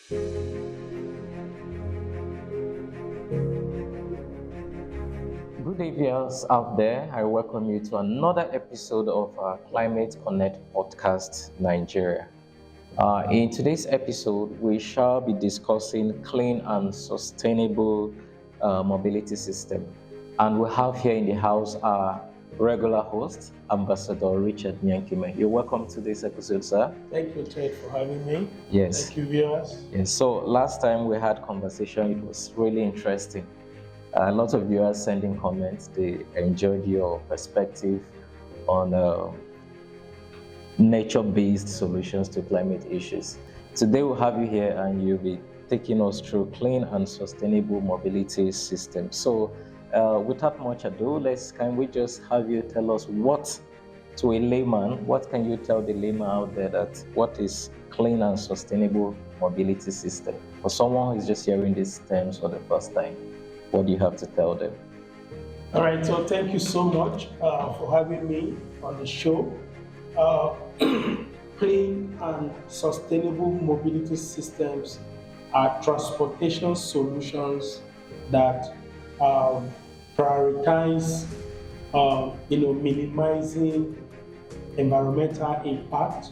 Good day, viewers out there. I welcome you to another episode of Climate Connect Podcast Nigeria. In today's episode, we shall be discussing clean and sustainable mobility system. And we have here in the house our regular host, Ambassador Richard Nyankime. You're welcome to this episode, sir. Thank you, Ted, for having me. Yes. Thank you, viewers. Yes. So last time we had conversation, it was really interesting. A lot of viewers sending comments. They enjoyed your perspective on nature-based solutions to climate issues. Today we'll have you here and you'll be taking us through clean and sustainable mobility systems. So without much ado, can we just have you tell us what can you tell the layman out there that what is clean and sustainable mobility system? For someone who is just hearing these terms for the first time, what do you have to tell them? All right, so thank you so much for having me on the show. Clean and sustainable mobility systems are transportation solutions that prioritize, minimizing environmental impact,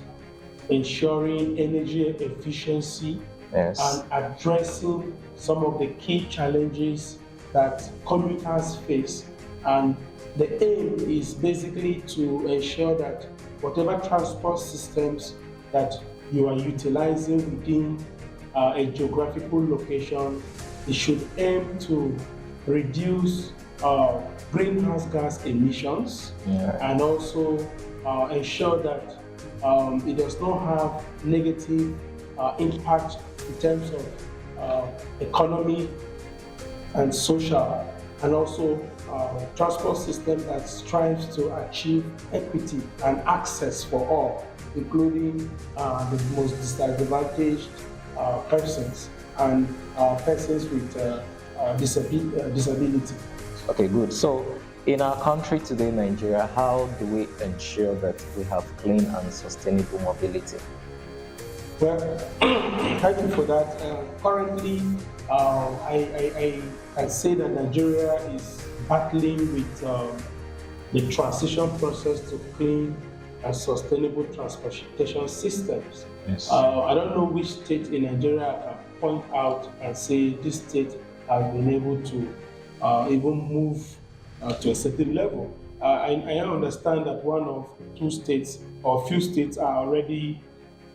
ensuring energy efficiency, Yes. and addressing some of the key challenges that commuters face. And the aim is basically to ensure that whatever transport systems that you are utilizing within a geographical location, it should aim to reduce greenhouse gas emissions, and also ensure that it does not have negative impact in terms of economy and social, and also transport system that strives to achieve equity and access for all, including the most disadvantaged persons and persons with disability. Okay, good. So in our country today, Nigeria, how do we ensure that we have clean and sustainable mobility? Well, thank you for that. Currently, I can say that Nigeria is battling with the transition process to clean and sustainable transportation systems. Yes. I don't know which state in Nigeria I can point out and say this state has been able to even move to a certain level. I understand that one of two states or few states are already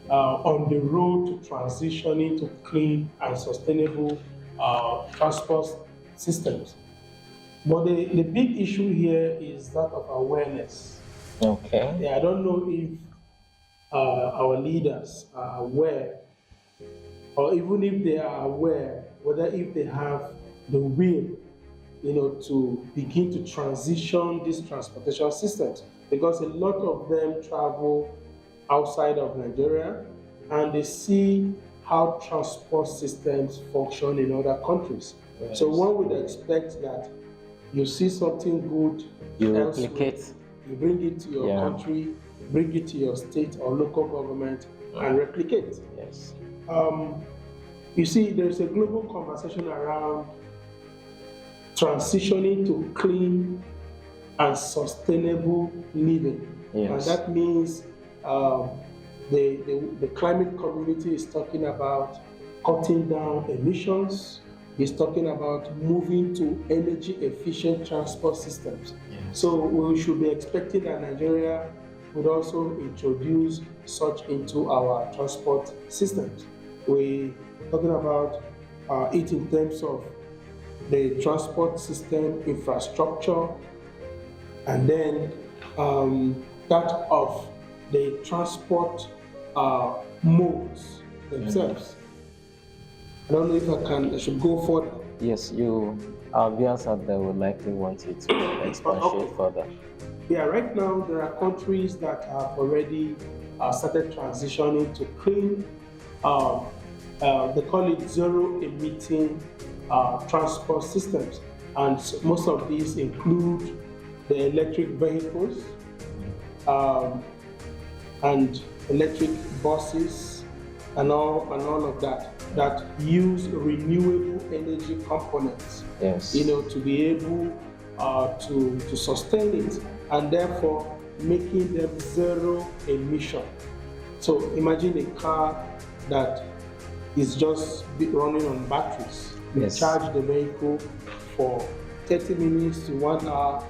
on the road to transitioning to clean and sustainable transport systems. But the big issue here is that of awareness. Okay. Yeah, I don't know if our leaders are aware, or even if they are aware, whether if they have the will, to begin to transition these transportation systems, because a lot of them travel outside of Nigeria and they see how transport systems function in other countries. Yes. So one would expect that you see something good, you replicate, you bring it to your country, bring it to your state or local government and replicate. Yes. You see, there's a global conversation around transitioning to clean and sustainable living. Yes. And that means the climate community is talking about cutting down emissions. It's talking about moving to energy efficient transport systems. Yes. So we should be expecting that Nigeria would also introduce such into our transport systems. We're talking about it in terms of the transport system infrastructure, and then that of the transport modes themselves. I don't know if I should go further. Yes, our viewers out there would likely want you to expatiate further. Yeah, right now there are countries that have already started transitioning to clean, they call it zero emitting transport systems. And most of these include the electric vehicles and electric buses and all of that use renewable energy components, Yes. to be able to sustain it, and therefore making them zero emission. So imagine a car that is just running on batteries. You Yes. charge the vehicle for 30 minutes to 1 hour,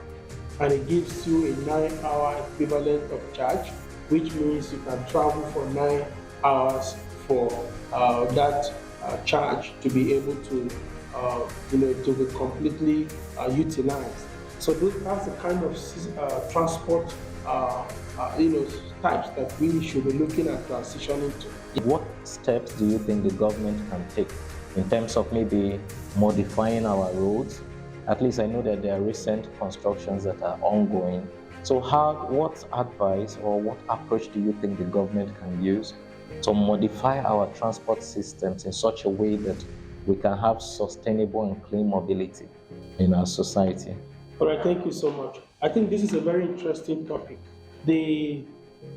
and it gives you a 9-hour equivalent of charge, which means you can travel for 9 hours for that charge to be able to, to be completely utilized. So that's the kind of transport, types that we should be looking at transitioning to. What steps do you think the government can take in terms of maybe modifying our roads? At least I know that there are recent constructions that are ongoing. So what advice or what approach do you think the government can use to modify our transport systems in such a way that we can have sustainable and clean mobility in our society? All right, thank you so much. I think this is a very interesting topic. The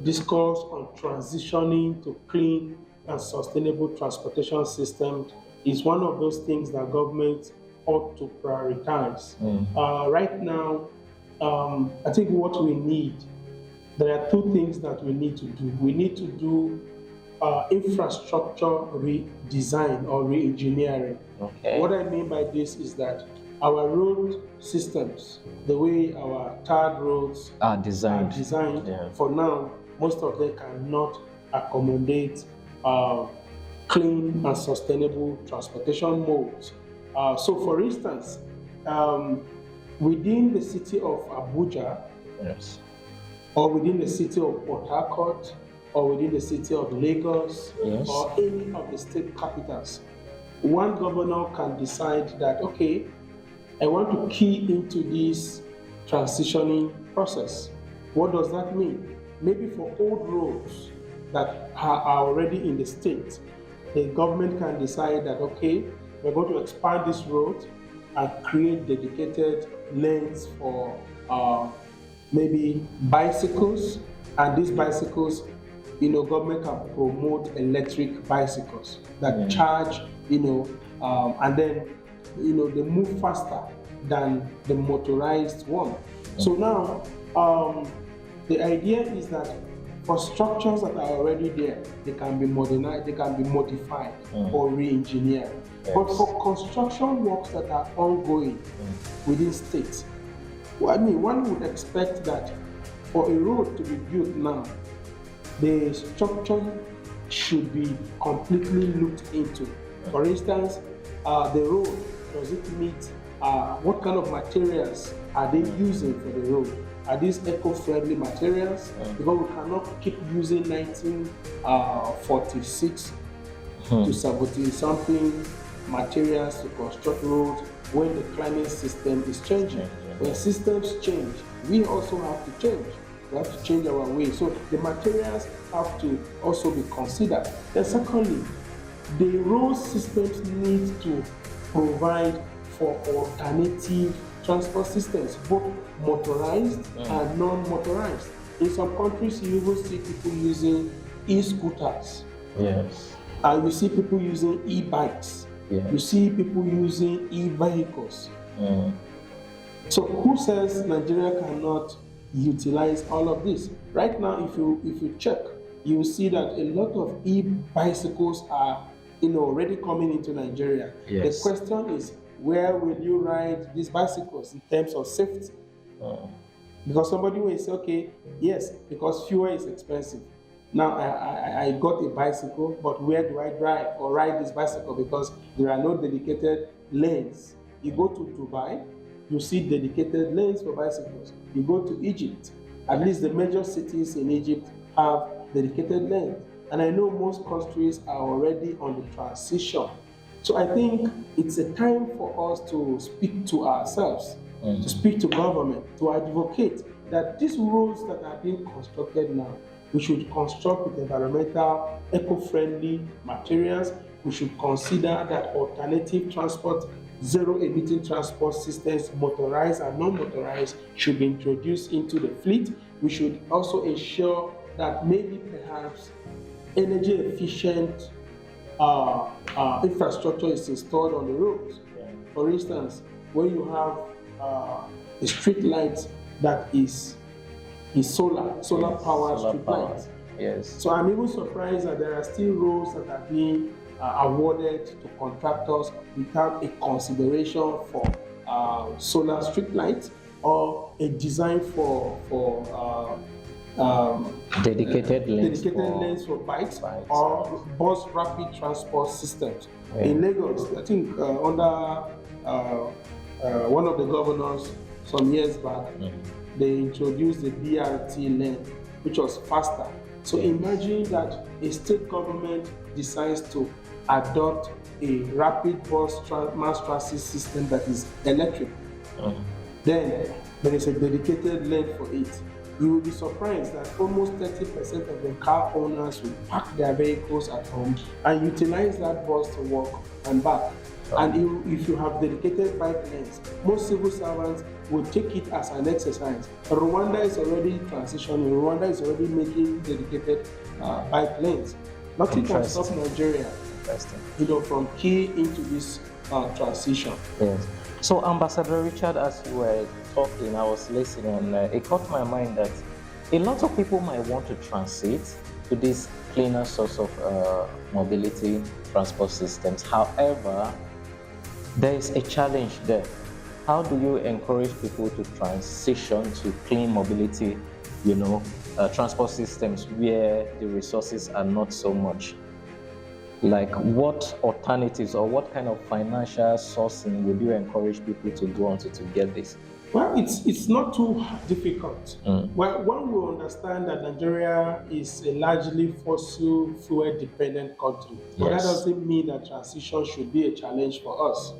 discourse on transitioning to clean and sustainable transportation systems is one of those things that government ought to prioritize. Right now, I think what we need, there are two things that we need to do. We need to do infrastructure redesign or re-engineering. Okay. What I mean by this is that our road systems, the way our tarred roads Are designed. Yeah. for now, most of them cannot accommodate clean and sustainable transportation modes. So, for instance, within the city of Abuja, Yes. or within the city of Port Harcourt, or within the city of Lagos, Yes. or any of the state capitals, one governor can decide that, okay, I want to key into this transitioning process. What does that mean? Maybe for old roads that are already in the state, the government can decide that, okay, we're going to expand this road and create dedicated lanes for maybe bicycles, and these bicycles, government can promote electric bicycles that charge, and then, they move faster than the motorized one. So now, the idea is that for structures that are already there, they can be modernized, they can be modified or re-engineered. Yes. But for construction works that are ongoing within states, one would expect that for a road to be built now, the structure should be completely looked into. For instance, the road, does it meet, what kind of materials are they using for the road? Are these eco-friendly materials? Because we cannot keep using 1946 to 70-something materials to construct roads when the climate system is changing. When systems change, we also have to change. We have to change our ways. So the materials have to also be considered. Then secondly, the road systems need to provide for alternative transport systems, both motorized and non-motorized. In some countries, you even see people using e-scooters. Yes. And you see people using e-bikes. Yes. You see people using e-vehicles. So who says Nigeria cannot utilize all of this? Right now, if you check, you will see that a lot of e-bicycles are already coming into Nigeria. Yes. The question is, where will you ride these bicycles in terms of safety? Because somebody will say, okay, yes, because fuel is expensive. Now I got a bicycle, but where do I drive or ride this bicycle? Because there are no dedicated lanes. You go to Dubai, you see dedicated lanes for bicycles. You go to Egypt, at least the major cities in Egypt have dedicated lanes. And I know most countries are already on the transition. So I think it's a time for us to speak to ourselves, to speak to government, to advocate that these roads that are being constructed now, we should construct with environmental, eco-friendly materials. We should consider that alternative transport, zero-emitting transport systems, motorized and non-motorized, should be introduced into the fleet. We should also ensure that maybe perhaps energy-efficient infrastructure is installed on the roads. Yeah. For instance, when you have a street light that is solar Yes, powered solar street power. light. Yes. So I'm even surprised that there are still roads that are being awarded to contractors without a consideration for solar street lights or a design for Dedicated lanes for bikes bikes. or bus rapid transport systems. Yeah. In Lagos, I think under one of the governors some years back, they introduced the BRT lane, which was faster. So imagine that a state government decides to adopt a rapid mass transit system that is electric. Then there is a dedicated lane for it. You will be surprised that almost 30% of the car owners will park their vehicles at home and utilize that bus to work and back. And if you have dedicated bike lanes, most civil servants will take it as an exercise. Rwanda is already transitioning. Rwanda is already making dedicated bike lanes. Nothing can stop Nigeria, from key into this transition. Yes. So, Ambassador Richard, as you were talking, I was listening, and it caught my mind that a lot of people might want to transit to this cleaner source of mobility transport systems. However, there is a challenge there. How do you encourage people to transition to clean mobility, transport systems where the resources are not so much? Like, what alternatives or what kind of financial sourcing would you encourage people to go onto to get this? Well, it's not too difficult. Well, one will understand that Nigeria is a largely fossil fuel dependent country. But that doesn't mean that transition should be a challenge for us.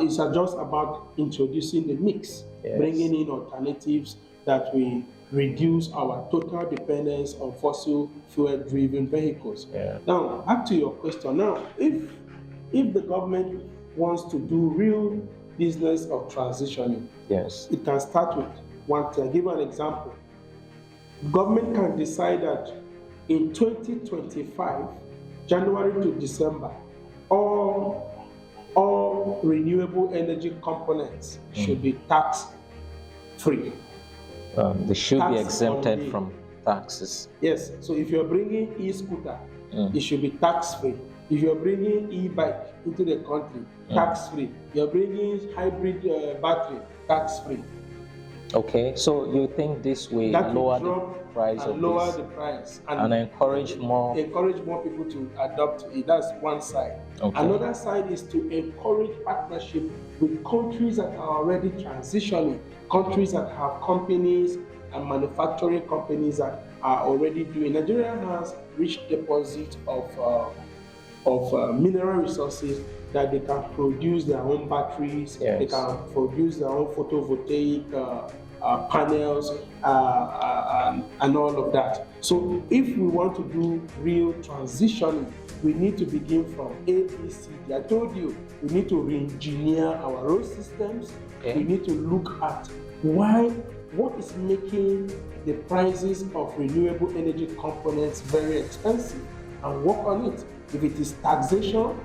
It's just about introducing the mix, bringing in alternatives that will reduce our total dependence on fossil fuel driven vehicles. Now, back to your question. Now, if the government wants to do real business of transitioning, it can start with one thing. I'll give you an example. Government can decide that in 2025, January to December, all renewable energy components should be tax free. They should be exempted from taxes. Yes. So if you're bringing e-scooter, it should be tax free. If you're bringing e-bike into the country, tax free. You're bringing hybrid battery, tax free. Okay. So you think this way lower the price of lower this the price and encourage more people to adopt it. That's one side. Another side is to encourage partnership with countries that are already transitioning, countries that have companies and manufacturing companies that are already doing. Nigeria has rich deposit of mineral resources that they can produce their own batteries, they can produce their own photovoltaic panels and all of that. So if we want to do real transitioning, we need to begin from A, B, C, D. I told you, we need to re-engineer our road systems. We need to look at what is making the prices of renewable energy components very expensive and work on it. If it is taxation,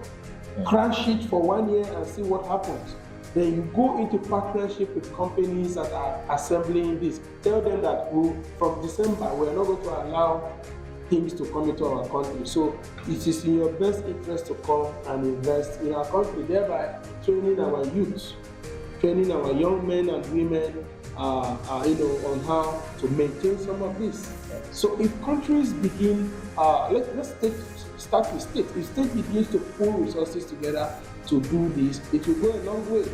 crash it for 1 year and see what happens. Then you go into partnership with companies that are assembling this. Tell them that from December, we're not going to allow things to come into our country. So it is in your best interest to come and invest in our country, thereby training our youth, training our young men and women on how to maintain some of this. So if countries begin, let's start with state. If state begins to pull resources together to do this, it will go a long way.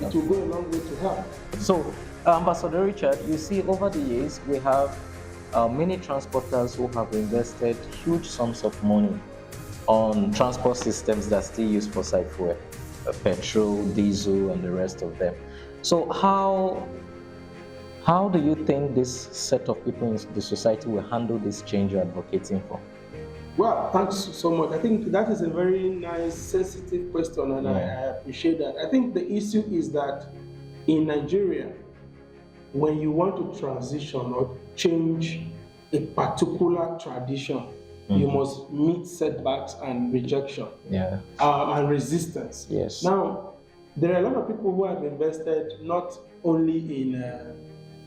It will go a long way to help. So, Ambassador Richard, you see, over the years, we have many transporters who have invested huge sums of money on transport systems that still use fossil fuel, petrol, diesel, and the rest of them. So, how do you think this set of people in the society will handle this change you're advocating for? Well, thanks so much. I think that is a very nice, sensitive question, and I appreciate that. I think the issue is that in Nigeria, when you want to transition or change a particular tradition, you must meet setbacks and rejection and resistance. Yes. Now, there are a lot of people who have invested not only in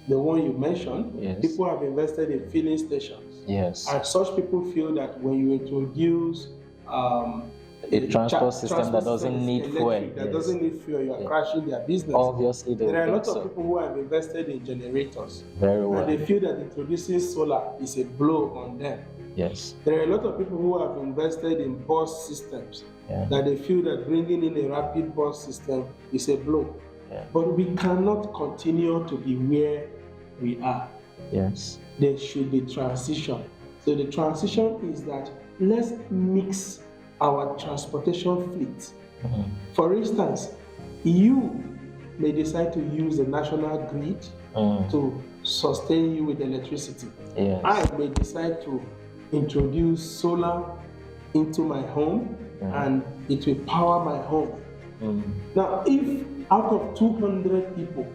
the one you mentioned. Yes. People have invested in filling stations. Yes. And such people feel that when you introduce a transport system that doesn't need fuel, that doesn't need fuel, you are crashing their business. Obviously, there are a lot of people who have invested in generators. Very well. And they feel that introducing solar is a blow on them. Yes. There are a lot of people who have invested in bus systems that they feel that bringing in a rapid bus system is a blow. Yeah. But we cannot continue to be where we are. Yes. There should be transition. So the transition is that let's mix our transportation fleet. For instance, you may decide to use the national grid to sustain you with electricity. Yes. I may decide to introduce solar into my home and it will power my home. Now, if out of 200 people,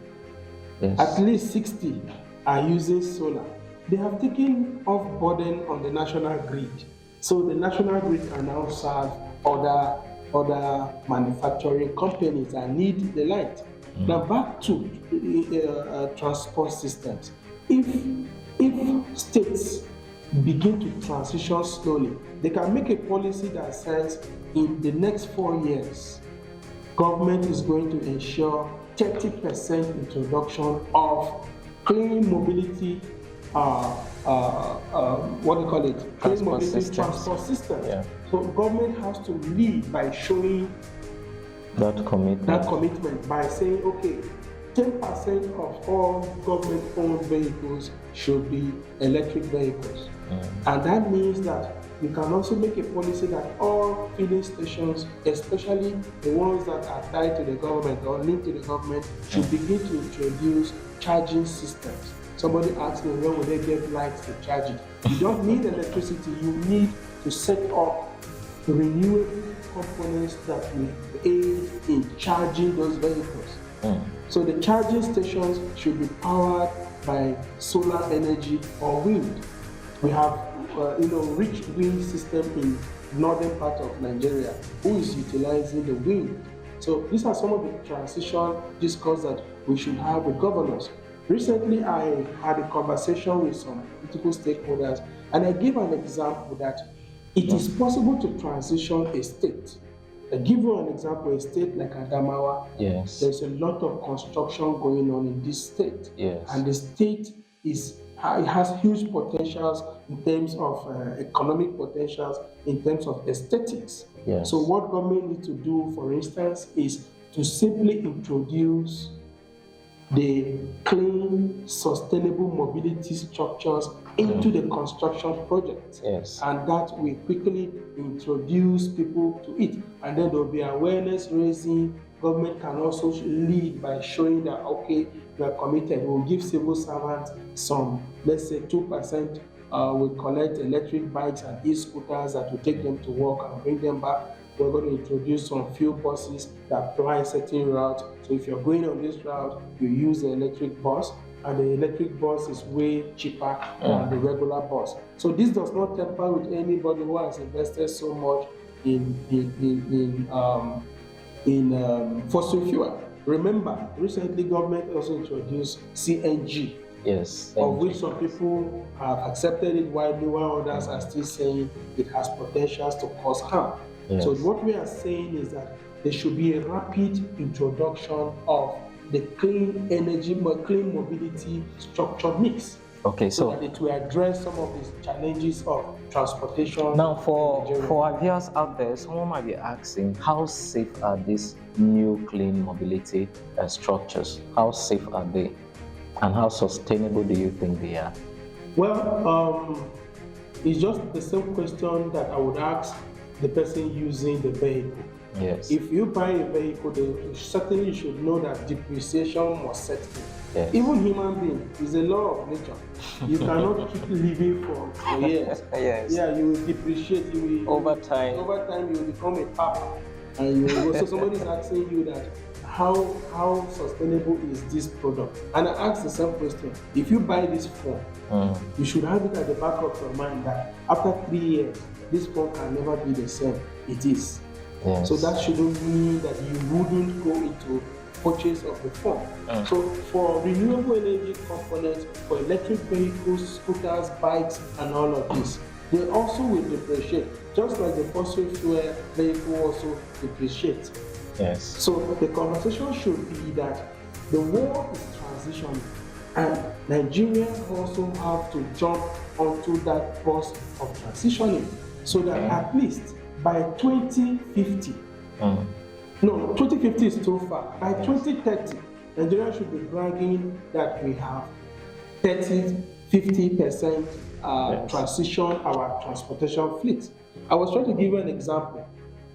at least 60 are using solar, they have taken off burden on the national grid. So the national grid can now serve other manufacturing companies that need the light. Now back to transport systems. If states begin to transition slowly, they can make a policy that says in the next 4 years, government is going to ensure 30% introduction of clean mobility, clean mobility transport system. Yeah. So government has to lead by showing that commitment by saying, okay, 10% of all government-owned vehicles should be electric vehicles. And that means that you can also make a policy that all filling stations, especially the ones that are tied to the government or linked to the government, should begin to introduce charging systems. Somebody asked me, when will they get lights to charge it? You don't need electricity, you need to set up renewable components that will aid in charging those vehicles. So the charging stations should be powered by solar energy or wind. We have rich wind system in northern part of Nigeria who is utilizing the wind. So these are some of the transition discourse that we should have with governors. Recently, I had a conversation with some political stakeholders, and I gave an example that it is possible to transition a state. I give you an example, a state like Adamawa. Yes. There's a lot of construction going on in this state. Yes. And the state has huge potentials in terms of economic potentials, in terms of aesthetics. Yes. So what government needs to do, for instance, is to simply introduce the clean, sustainable mobility structures into the construction project. Yes. And that will quickly introduce people to it. And then there will be awareness raising. Government can also lead by showing that, okay, we are committed. We'll give civil servants some, let's say 2%, we'll collect electric bikes and e-scooters that will take them to work and bring them back. We're going to introduce some fuel buses that ply certain routes. So if you're going on this route, you use the electric bus, and the electric bus is way cheaper than the regular bus. So this does not temper with anybody who has invested so much in fossil fuel. Remember, recently government also introduced CNG. Yes. Of which some people have accepted it widely, while others are still saying it has potentials to cause harm. Yes. So what we are saying is that there should be a rapid introduction of the clean energy, clean mobility structure mix. Okay, so that it will address some of these challenges of transportation. Now, for our viewers out there, someone might be asking, how safe are these new clean mobility structures? How safe are they? And how sustainable do you think they are? Well, it's just the same question that I would ask the person using the vehicle. Yes. If you buy a vehicle, certainly you should know that depreciation must set in. Yes. Even human being is a law of nature. You cannot keep living for years. Yes. Yeah, you will depreciate. Over time, you will become a papa. And so somebody is asking you that, how sustainable is this product? And I ask the same question. If you buy this phone, you should have it at the back of your mind that after 3 years, this phone can never be the same. It is. Yes. So that shouldn't mean that you wouldn't go into purchase of the phone. So for renewable energy components, for electric vehicles, scooters, bikes, and all of this, they also will depreciate, just like the fossil fuel vehicle also depreciates. Yes. So the conversation should be that the world is transitioning, and Nigeria also have to jump onto that bus of transitioning, so that at least by 2050, no, 2050 is too far. By 2030, Nigeria should be bragging that we have 50% transition our transportation fleet. I was trying to give you an example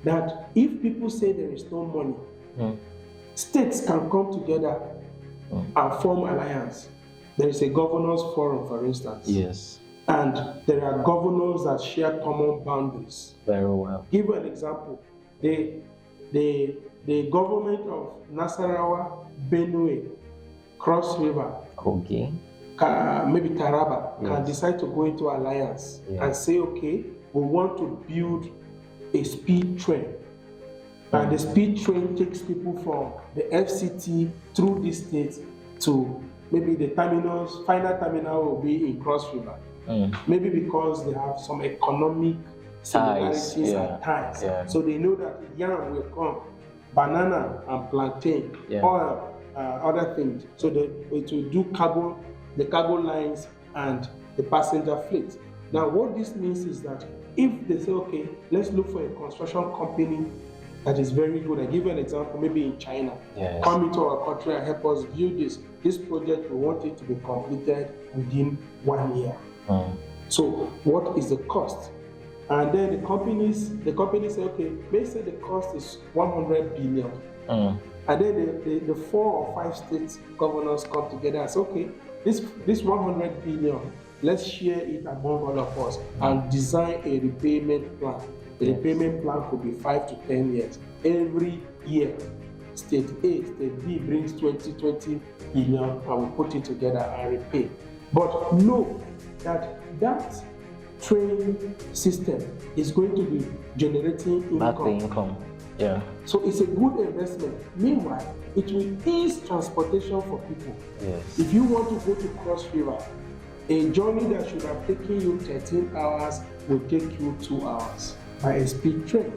that if people say there is no money, states can come together and form alliance. There is a governors forum, for instance. Yes. And there are governors that share common boundaries. Very well. Give you an example. The government of Nasarawa, Benue, Cross River, Kogi, maybe Taraba, can Yes. decide to go into alliance Yes. and say, okay, we want to build a speed train. And the speed train takes people from the FCT through this state to maybe the terminals, final terminal will be in Cross River. Maybe because they have some economic similarities and ties. Yeah. So they know that yam will come, banana and plantain, Yeah. oil, other things. So it will do the cargo lines and the passenger fleet. Now what this means is that if they say, okay, let's look for a construction company that is very good. I give you an example, maybe in China. Yes. Come into our country and help us build this. This project, we want it to be completed within 1 year. So what is the cost? And then the company say, okay, let's say the cost is 100 billion. And then the 4 or 5 states governors come together and say, okay, this 100 billion, let's share it among all of us and design a repayment plan. The repayment plan could be 5 to 10 years. Every year, state A, state B brings 20 billion and we put it together and repay. But know that train system is going to be generating income. Back the income. Yeah. So it's a good investment. Meanwhile, it will ease transportation for people. Yes. If you want to go to Cross River, a journey that should have taken you 13 hours will take you 2 hours by a speed train.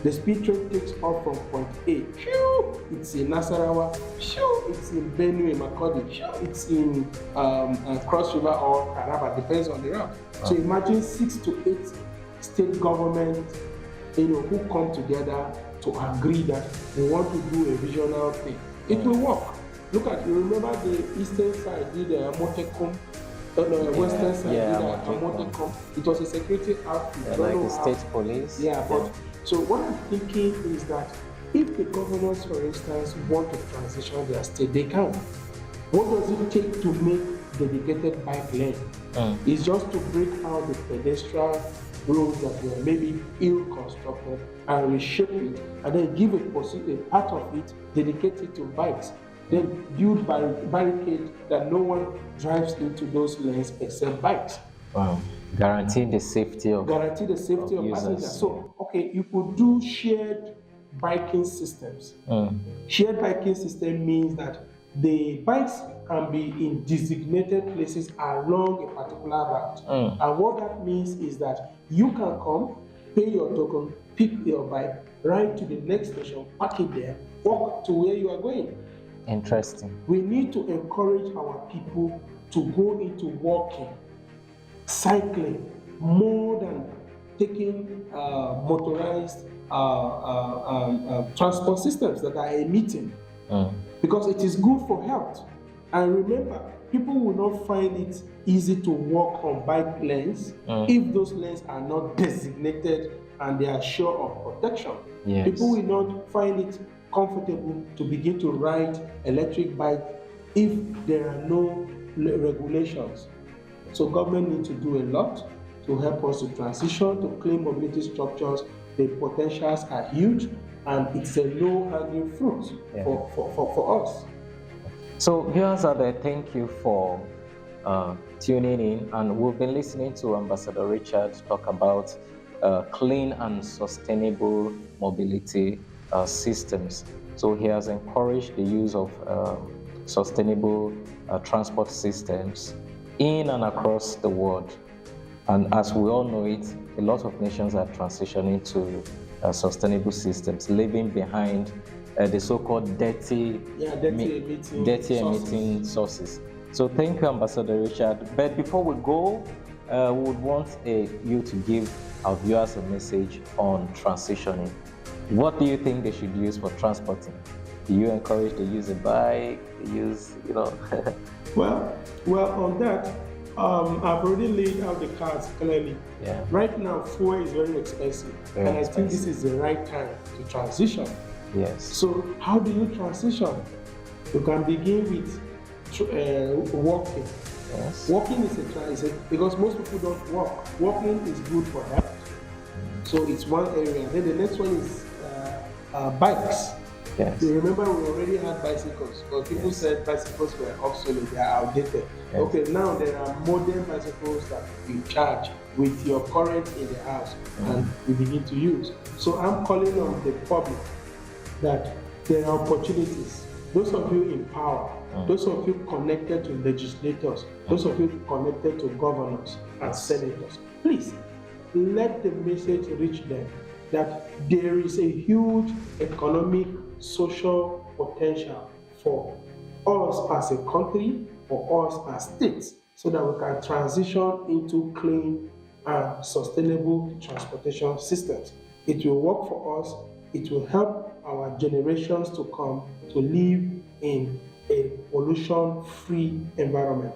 The speed train takes off from point A. It's in Nasarawa. It's in Benue, Makurdi. It's in Cross River or Taraba, depends on the route. So imagine 6 to 8 state governments, who come together to agree that we want to do a regional thing. It will work. Look at, you remember the eastern side did Motekom, the western side did Motekom. It was a security outfit. Like the state police. But so what I'm thinking is that if the governors, for instance, want to transition their state, they can. What does it take to make dedicated bike lane? It's just to break out the pedestrian roads that were maybe ill-constructed and reshape it, and then give a part of it, dedicate it to bikes. Then build barricade that no one drives into those lanes except bikes. Wow. Guarantee the safety of Passengers. So, okay, you could do shared biking systems. Shared biking system means that the bikes can be in designated places along a particular route. And what that means is that you can come, pay your token, pick your bike, ride to the next station, park it there, walk to where you are going. Interesting. We need to encourage our people to go into walking, cycling, more than taking motorized transport systems that are emitting, because it is good for health. And remember, people will not find it easy to walk on bike lanes if those lanes are not designated and they are sure of protection. Yes. People will not find it comfortable to begin to ride electric bike if there are no regulations. So government needs to do a lot to help us to transition to clean mobility structures the potentials are huge, and it's a low-hanging fruit for us. So, viewers out there, thank you for tuning in, and we've been listening to Ambassador Richard talk about clean and sustainable mobility systems. So he has encouraged the use of sustainable transport systems in and across the world. And as we all know it, a lot of nations are transitioning to sustainable systems, leaving behind the so-called dirty emitting sources. So thank you, Ambassador Richard. But before we go, we would want you to give our viewers a message on transitioning. What do you think they should use for transporting? Do you encourage to use a bike, Well, on that, I've already laid out the cards clearly. Yeah. Right now, fuel is very expensive, and I think this is the right time to transition. Yes. So, how do you transition? You can begin with walking. Yes. Walking is a because most people don't walk. Walking is good for health. So it's one area. Then the next one is bikes. Yes. You remember we already had bicycles, but people said bicycles were obsolete, they are outdated. Yes. Okay, now there are modern bicycles that you charge with your current in the house and you begin to use. So I'm calling on the public that there are opportunities. Those of you in power, those of you connected to legislators, those of you connected to governors and senators, please let the message reach them that there is a huge economic, social potential for us as a country, for us as states, so that we can transition into clean and sustainable transportation systems. It will work for us. It will help our generations to come to live in a pollution-free environment.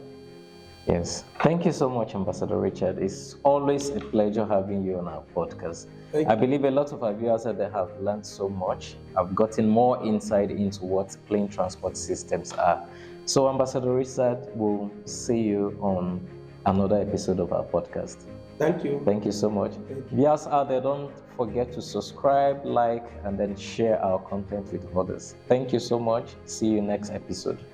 Yes. Thank you so much, Ambassador Richard. It's always a pleasure having you on our podcast. I believe a lot of our viewers out there have learned so much. I've gotten more insight into what clean transport systems are. So, Ambassador Richard, we'll see you on another episode of our podcast. Thank you. Thank you so much. Viewers out there, don't forget to subscribe, like, and then share our content with others. Thank you so much. See you next episode.